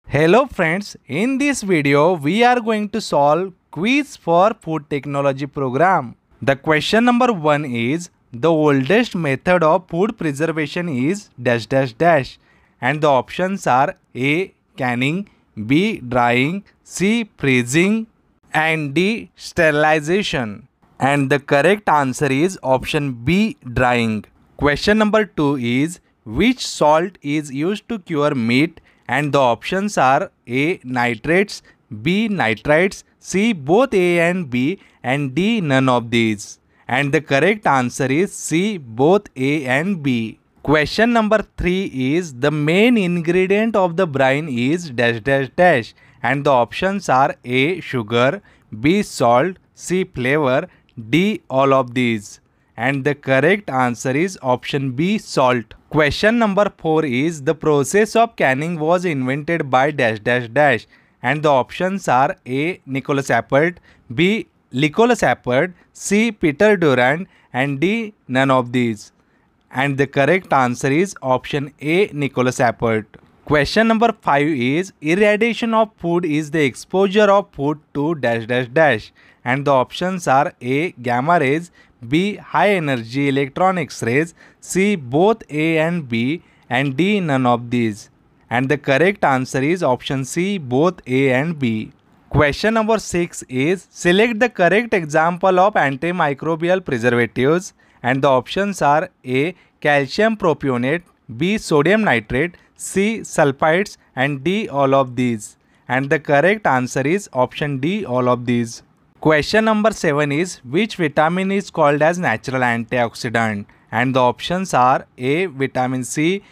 Hello friends, in this video we are going to solve quiz for food technology program. The question number 1 is the oldest method of food preservation is dash dash dash and the options are A canning, B drying, C freezing and D sterilization. And the correct answer is option B drying. Question number 2 is which salt is used to cure meat and the options are A nitrates, B nitrites, C both A and B and D none of these. And the correct answer is C both A and B. Question number 3 is the main ingredient of the brine is dash dash dash and the options are A sugar, B salt, C flavor, D all of these. And the correct answer is option B salt. Question number 4 is the process of canning was invented by dash dash dash and the options are A Nicholas Appert, B Nicholas Appert, C Peter Durand and D none of these. And the correct answer is option A Nicholas Appert. Question number 5 is irradiation of food is the exposure of food to dash dash dash and the options are A gamma rays, B high energy electron X-rays, C both A and B and D none of these. And the correct answer is option C both A and B. Question number 6 is select the correct example of antimicrobial preservatives and the options are A calcium propionate, B sodium nitrate, C sulfites and D all of these. And the correct answer is option D all of these. Question number 7 is which vitamin is called as natural antioxidant and the options are A vitamin C,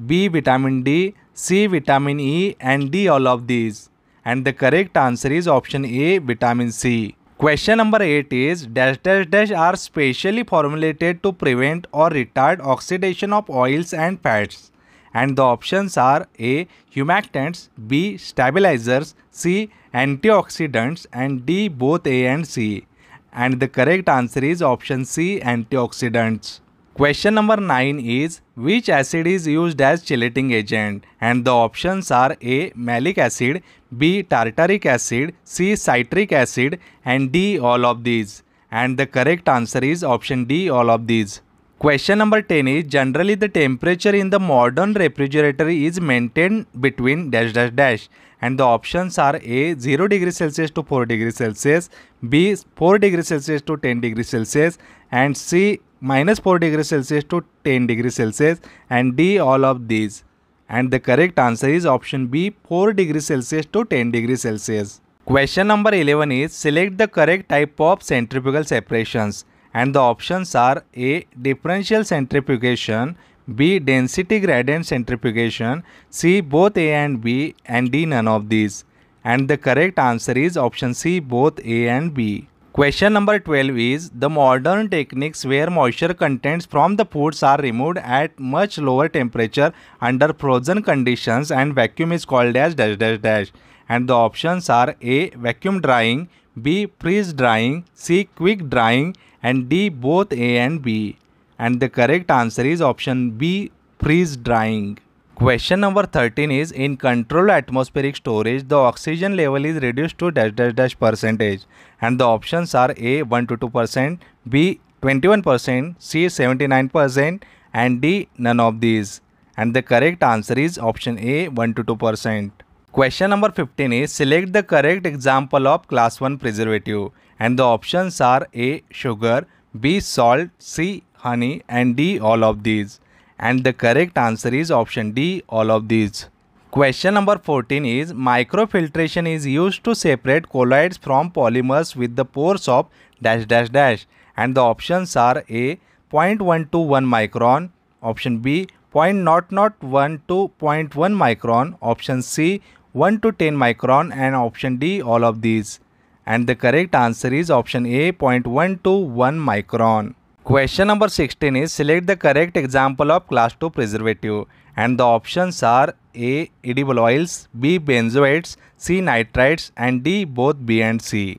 B vitamin D, C vitamin E and D all of these. And the correct answer is option A vitamin C. Question number 8 is dash dash dash are specially formulated to prevent or retard oxidation of oils and fats. And the options are A humectants, B stabilizers, C antioxidants and D both A and C. And the correct answer is option C antioxidants. Question number 9 is which acid is used as chelating agent and the options are A malic acid, B tartaric acid, C citric acid and D all of these. And the correct answer is option D all of these. Question number 10 is generally the temperature in the modern refrigerator is maintained between dash dash dash and the options are A 0 degrees Celsius to 4 degrees Celsius, B 4 degrees Celsius to 10 degrees Celsius and C minus 4 degrees Celsius to 10 degrees Celsius and D all of these. And the correct answer is option B 4 degrees Celsius to 10 degrees Celsius. Question number 11 is select the correct type of centrifugal separations and the options are A differential centrifugation, B density gradient centrifugation, C both A and B and D none of these. And the correct answer is option C both A and B. Question number 12 is the modern techniques where moisture contents from the foods are removed at much lower temperature under frozen conditions and vacuum is called as dash dash dash. And the options are A vacuum drying, B freeze drying, C quick drying and D both A and B. And the correct answer is option B freeze drying. Question number 13 is in controlled atmospheric storage the oxygen level is reduced to dash dash dash percentage and the options are A 1 to 2%, B 21%, C 79% and D none of these. And the correct answer is option A 1 to 2%. Question number 15 is select the correct example of class 1 preservative and the options are A sugar, B salt, C honey and D all of these. And the correct answer is option D all of these. Question number 14 is microfiltration is used to separate colloids from polymers with the pores of dash dash dash and the options are A 0.1 to 1 micron, option B 0.001 to 0.1 micron, option C 1 to 10 micron and option D all of these. And the correct answer is option A 0.1 to 1 micron. Question number 16 is select the correct example of class 2 preservative and the options are A edible oils, B benzoates, C nitrites and D both B and C.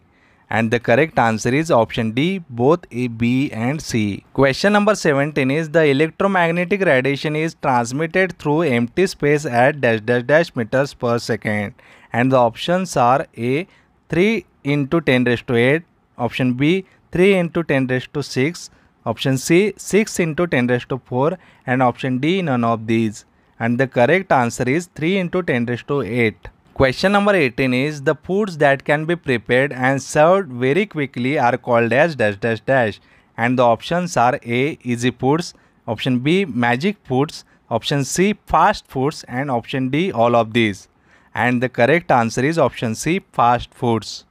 And the correct answer is option D, both A, B and C. Question number 17 is the electromagnetic radiation is transmitted through empty space at dash dash dash meters per second. And the options are A, 3 into 10 raised to 8, option B, 3 into 10 raised to 6, option C, 6 into 10 raised to 4 and option D, none of these. And the correct answer is 3 into 10 raised to 8. Question number 18 is the foods that can be prepared and served very quickly are called as dash dash dash. And the options are A, easy foods, option B, magic foods, option C, fast foods and option D, all of these. And the correct answer is option C, fast foods.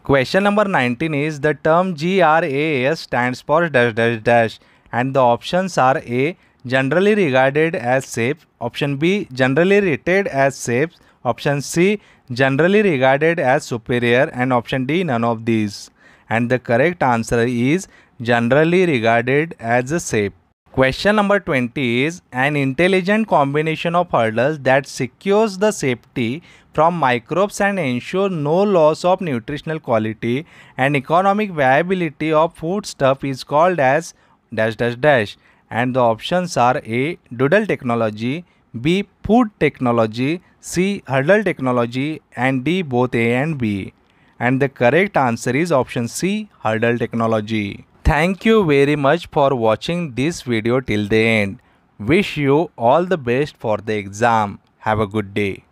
Question number 19 is the term GRAS stands for dash dash dash. And the options are A, generally regarded as safe, option B, generally rated as safe, option C, generally regarded as superior and option D, none of these. And the correct answer is generally regarded as safe. Question number 20 is an intelligent combination of hurdles that secures the safety from microbes and ensure no loss of nutritional quality and economic viability of foodstuff is called as dash dash dash. And the options are A, doodle technology, B, food technology, C, hurdle technology and D, both A and B. And the correct answer is option C, hurdle technology. Thank you very much for watching this video till the end. Wish you all the best for the exam. Have a good day.